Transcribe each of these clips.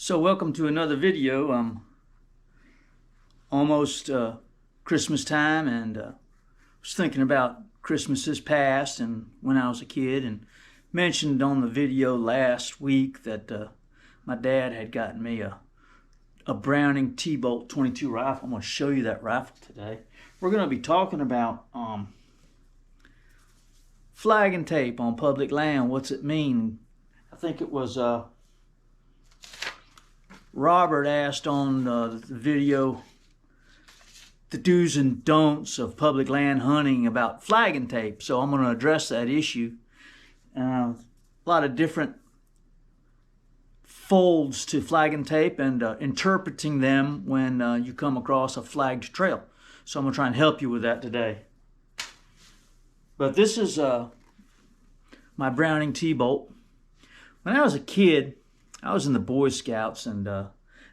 So welcome to another video. Almost Christmas time, and was thinking about Christmases past and when I was a kid, and mentioned on the video last week that my dad had gotten me a Browning T-Bolt 22 rifle. I'm going to show you that rifle today. We're going to be talking about flag and tape on public land. What's it mean? I think it was Robert asked on the video the do's and don'ts of public land hunting about flag and tape. So I'm going to address that issue. A lot of different folds to flag and tape and interpreting them when you come across a flagged trail. So I'm going to try and help you with that today. But this is my Browning T-Bolt. When I was a kid, I was in the Boy Scouts, and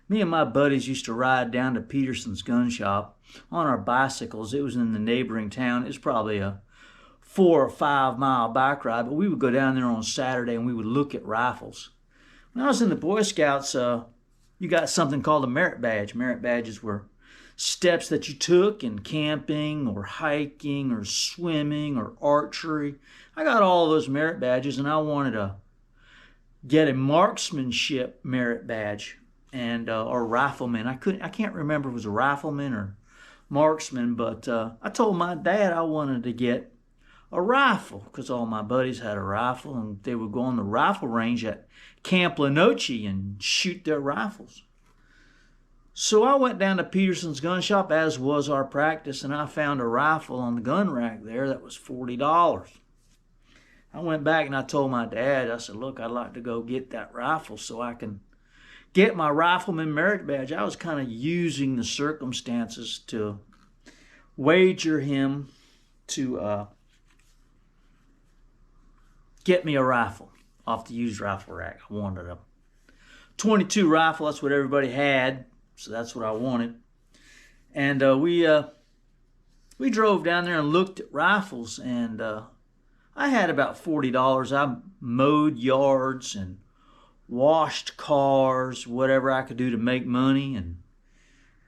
me and my buddies used to ride down to Peterson's gun shop on our bicycles. It was in the neighboring town. It was probably a 4 or 5 mile bike ride, but we would go down there on Saturday and we would look at rifles. When I was in the Boy Scouts, you got something called a merit badge. Merit badges were steps that you took in camping or hiking or swimming or archery. I got all those merit badges, and I wanted to get a marksmanship merit badge and or rifleman. I can't remember if it was a rifleman or marksman, but I told my dad I wanted to get a rifle because all my buddies had a rifle, and they would go on the rifle range at Camp Lenoche and shoot their rifles. So I went down to Peterson's gun shop, as was our practice, and I found a rifle on the gun rack there that was $40. I went back and I told my dad, I said, look, I'd like to go get that rifle so I can get my rifleman merit badge. I was kind of using the circumstances to wager him to get me a rifle off the used rifle rack. I wanted a 22 rifle. That's what everybody had, so that's what I wanted. And we drove down there and looked at rifles, and I had about $40. I mowed yards and washed cars, whatever I could do to make money. And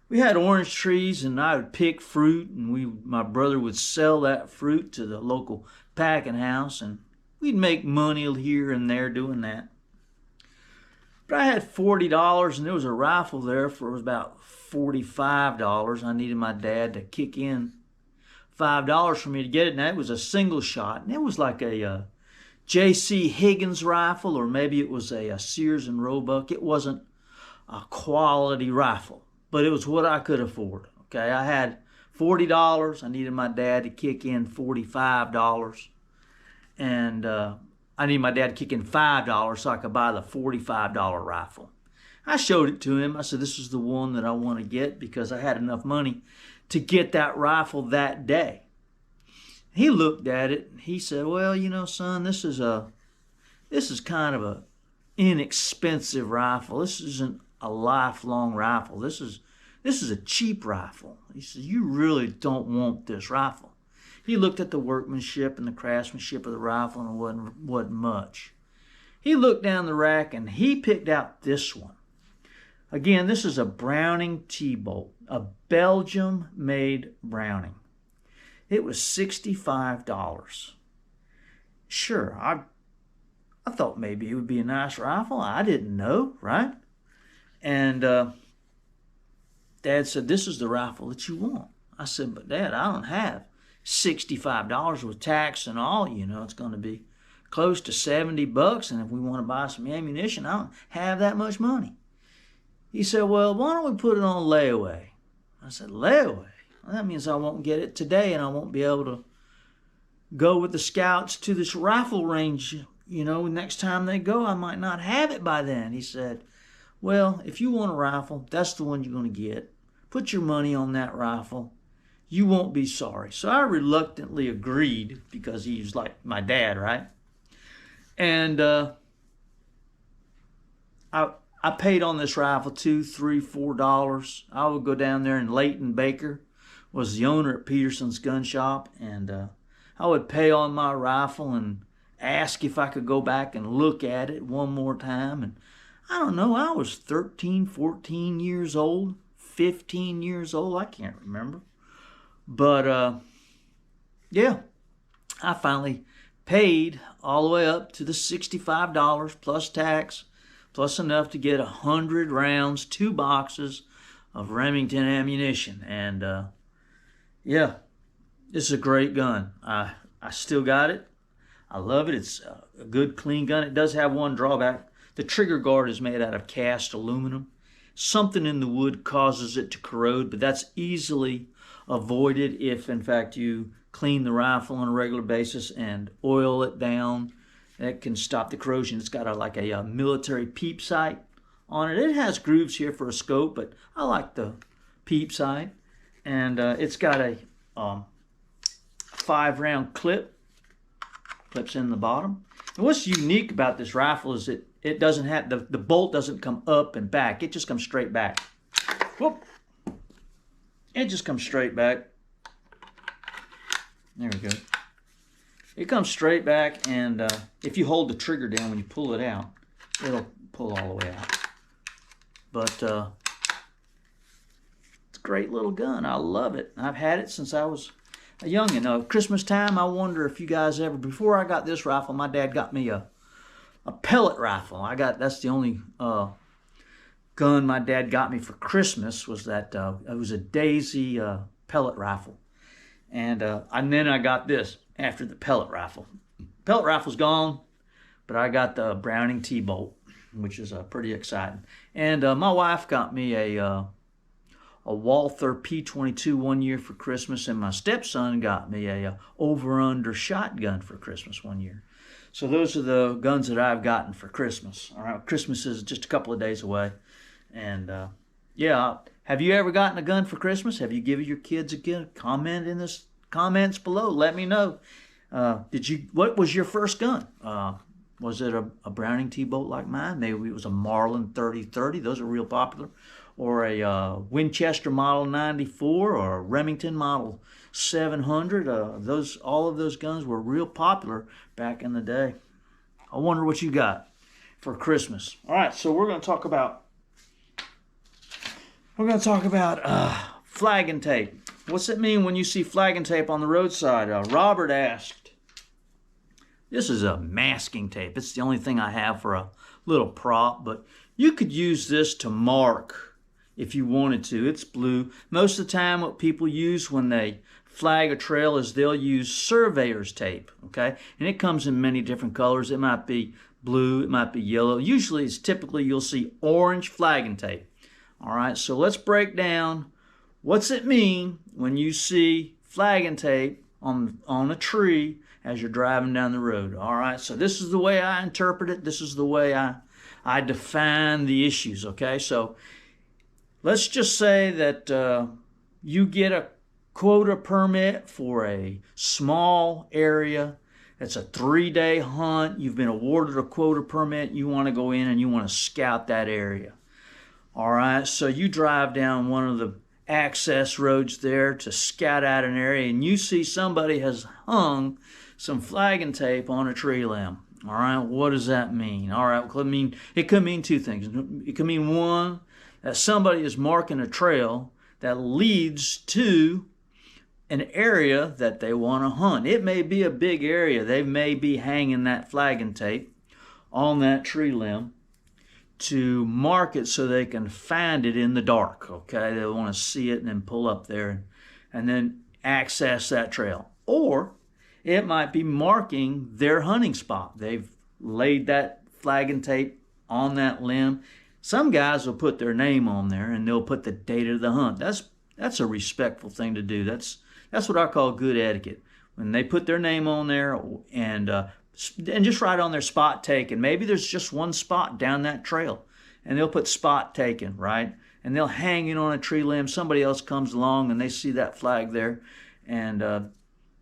we had orange trees, and I would pick fruit, and my brother would sell that fruit to the local packing house, and we'd make money here and there doing that. But I had $40, and there was a rifle there for about $45. I needed my dad to kick in $5 for me to get it. Now, it was a single shot, and it was like a J.C. Higgins rifle, or maybe it was a Sears and Roebuck. It wasn't a quality rifle, but it was what I could afford. Okay, I had $40. I needed my dad to kick in $45, and I needed my dad to kick in $5 so I could buy the $45 rifle. I showed it to him. I said, this is the one that I want to get because I had enough money to get that rifle that day. He looked at it and he said, well, you know, son, this is kind of a inexpensive rifle. This isn't a lifelong rifle. This is a cheap rifle. He said, you really don't want this rifle. He looked at the workmanship and the craftsmanship of the rifle, and it wasn't much. He looked down the rack and he picked out this one. Again, this is a Browning T-Bolt, a Belgium-made Browning. It was $65. Sure, I thought maybe it would be a nice rifle. I didn't know, right? And Dad said, this is the rifle that you want. I said, but Dad, I don't have $65 with tax and all. You know, it's going to be close to $70, and if we want to buy some ammunition, I don't have that much money. He said, well, why don't we put it on layaway? I said, layaway? Well, that means I won't get it today, and I won't be able to go with the scouts to this rifle range. You know, next time they go, I might not have it by then. He said, well, if you want a rifle, that's the one you're going to get. Put your money on that rifle. You won't be sorry. So I reluctantly agreed because he was like my dad, right? And I paid on this rifle $2, $3, $4. I would go down there, and Leighton Baker was the owner at Peterson's gun shop, and I would pay on my rifle and ask if I could go back and look at it one more time. And I don't know, I was 13, 14 years old, 15 years old, I can't remember. But yeah, I finally paid all the way up to the $65 plus tax, plus enough to get 100 rounds, 2 boxes of Remington ammunition. And yeah, this is a great gun. I still got it. I love it. It's a good, clean gun. It does have one drawback. The trigger guard is made out of cast aluminum. Something in the wood causes it to corrode, but that's easily avoided if, in fact, you clean the rifle on a regular basis and oil it down. That can stop the corrosion. It's got like a military peep sight on it. It has grooves here for a scope, but I like the peep sight. And it's got a 5-round clip. Clips in the bottom. And what's unique about this rifle is it doesn't have, the bolt doesn't come up and back. It just comes straight back. Whoop. It just comes straight back. There we go. It comes straight back, and if you hold the trigger down when you pull it out, it'll pull all the way out. But it's a great little gun. I love it. I've had it since I was a youngin'. Christmas time, I wonder if you guys ever, before I got this rifle, my dad got me a pellet rifle. That's the only gun my dad got me for Christmas, was that it was a Daisy pellet rifle. And then I got this after the pellet rifle. Pellet rifle's gone, but I got the Browning T-Bolt, which is pretty exciting. And my wife got me a Walther P22 one year for Christmas, and my stepson got me a over-under shotgun for Christmas one year. So those are the guns that I've gotten for Christmas. All right, Christmas is just a couple of days away. And yeah, have you ever gotten a gun for Christmas? Have you given your kids a gun? Comment in the comments below. Let me know. What was your first gun? Was it a Browning T-Bolt like mine? Maybe it was a Marlin 30-30. Those are real popular. Or a Winchester Model 94 or a Remington Model 700. All of those guns were real popular back in the day. I wonder what you got for Christmas. All right, so we're going to talk about flagging tape. What's it mean when you see flagging tape on the roadside? Robert asked. This is a masking tape. It's the only thing I have for a little prop, but you could use this to mark if you wanted to. It's blue. Most of the time what people use when they flag a trail is they'll use surveyor's tape, okay? And it comes in many different colors. It might be blue, it might be yellow. Usually it's typically you'll see orange flagging tape. All right, so let's break down what's it mean when you see flagging tape on a tree as you're driving down the road. All right, so this is the way I interpret it. This is the way I define the issues, okay? So let's just say that you get a quota permit for a small area. It's a 3-day hunt. You've been awarded a quota permit. You want to go in and you want to scout that area. All right, so you drive down one of the access roads there to scout out an area, and you see somebody has hung some flagging tape on a tree limb. All right, what does that mean? All right, it could mean two things. It could mean, one, that somebody is marking a trail that leads to an area that they want to hunt. It may be a big area. They may be hanging that flagging tape on that tree limb to mark it so they can find it in the dark, okay? They want to see it and then pull up there and then access that trail. Or it might be marking their hunting spot. They've laid that flagging tape on that limb. Some guys will put their name on there and they'll put the date of the hunt. That's a respectful thing to do. That's what I call good etiquette. When they put their name on there and just write on their spot taken. Maybe there's just one spot down that trail, and they'll put spot taken, right? And they'll hang it on a tree limb. Somebody else comes along and they see that flag there, and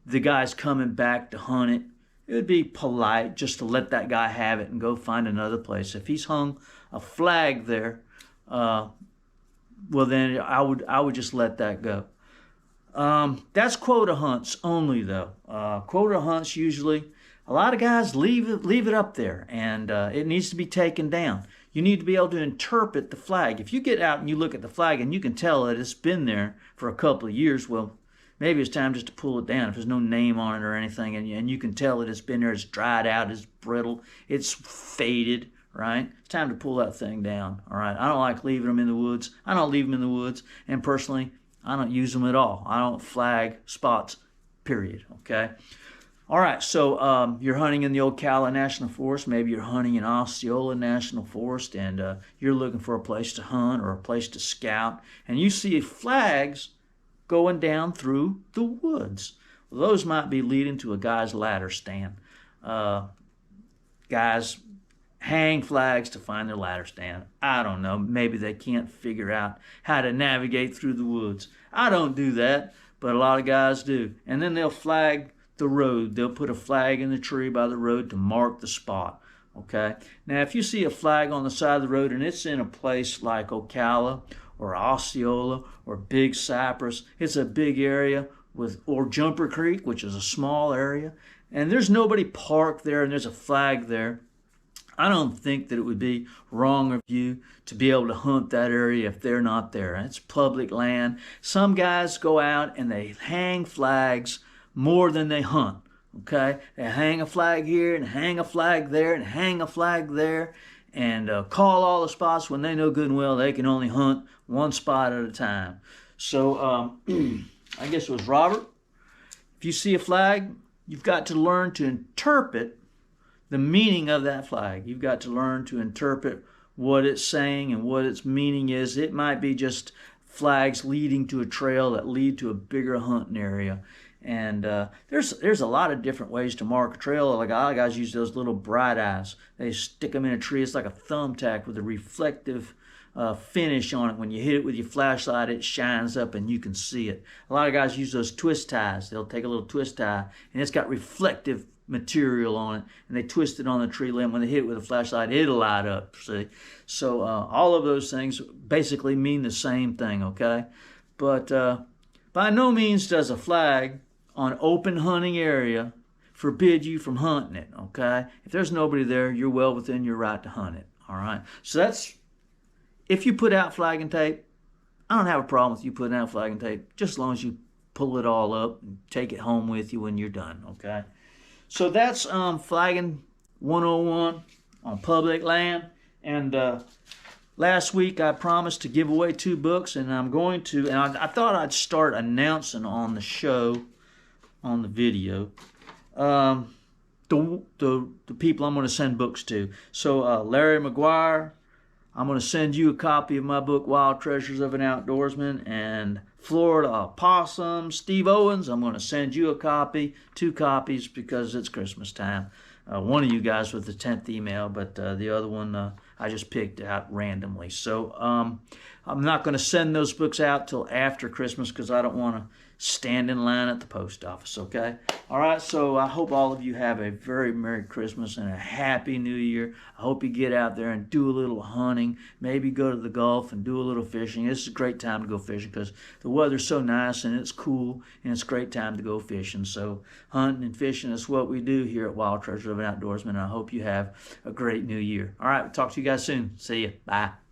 the guy's coming back to hunt it. It would be polite just to let that guy have it and go find another place. If he's hung a flag there, well then I would just let that go. That's quota hunts only, though. Quota hunts usually, a lot of guys leave it up there, and it needs to be taken down. you need to be able to interpret the flag. If you get out and you look at the flag and you can tell that it's been there for a couple of years, well, maybe it's time just to pull it down if there's no name on it or anything, and you can tell that it's been there, it's dried out, it's brittle, it's faded, right? It's time to pull that thing down, all right? I don't like leaving them in the woods. I don't leave them in the woods, and personally, I don't use them at all. I don't flag spots, period, okay? All right, so you're hunting in the Ocala National Forest. Maybe you're hunting in Ocala National Forest, and you're looking for a place to hunt or a place to scout, and you see flags going down through the woods. Well, those might be leading to a guy's ladder stand. Guys hang flags to find their ladder stand. I don't know. Maybe they can't figure out how to navigate through the woods. I don't do that, but a lot of guys do. And then they'll flag the road. They'll put a flag in the tree by the road to mark the spot. Okay. Now, if you see a flag on the side of the road and it's in a place like Ocala or Osceola or Big Cypress, it's a big area or Jumper Creek, which is a small area, and there's nobody parked there and there's a flag there, I don't think that it would be wrong of you to be able to hunt that area if they're not there. It's public land. Some guys go out and they hang flags more than they hunt. Okay, they hang a flag here and hang a flag there and hang a flag there, and call all the spots when they know good and well they can only hunt one spot at a time. So I guess it was Robert. If you see a flag, you've got to learn to interpret the meaning of that flag. You've got to learn to interpret what it's saying and what its meaning is. It might be just flags leading to a trail that lead to a bigger hunting area. And there's a lot of different ways to mark a trail. Like a lot of guys use those little bright eyes. They stick them in a tree. It's like a thumbtack with a reflective finish on it. When you hit it with your flashlight, it shines up and you can see it. A lot of guys use those twist ties. They'll take a little twist tie and it's got reflective material on it, and they twist it on the tree limb. When they hit it with a flashlight, it'll light up. See, so all of those things basically mean the same thing. Okay, but by no means does a flag on open hunting area forbid you from hunting it. Okay, if there's nobody there, you're well within your right to hunt it. All right, so that's if you put out flag and tape. I don't have a problem with you putting out flag and tape, just as long as you pull it all up and take it home with you when you're done. Okay. So that's flagging 101 on public land. And last week I promised to give away 2 books, and I'm going to. And I thought I'd start announcing on the show, on the video, the people I'm going to send books to. So Larry McGuire, I'm going to send you a copy of my book, Wild Treasures of an Outdoorsman, and Florida Opossum, Steve Owens, I'm going to send you a copy, 2 copies, because it's Christmas time. One of you guys with the 10th email, but the other one I just picked out randomly. So I'm not going to send those books out till after Christmas because I don't want to stand in line at the post office, okay? All right, so I hope all of you have a very Merry Christmas and a Happy New Year. I hope you get out there and do a little hunting, maybe go to the Gulf and do a little fishing. This is a great time to go fishing because the weather's so nice and it's cool, and it's a great time to go fishing. So hunting and fishing is what we do here at Wild Treasures of an Outdoorsman, and I hope you have a great New Year. All right, we'll talk to you guys soon. See you. Bye.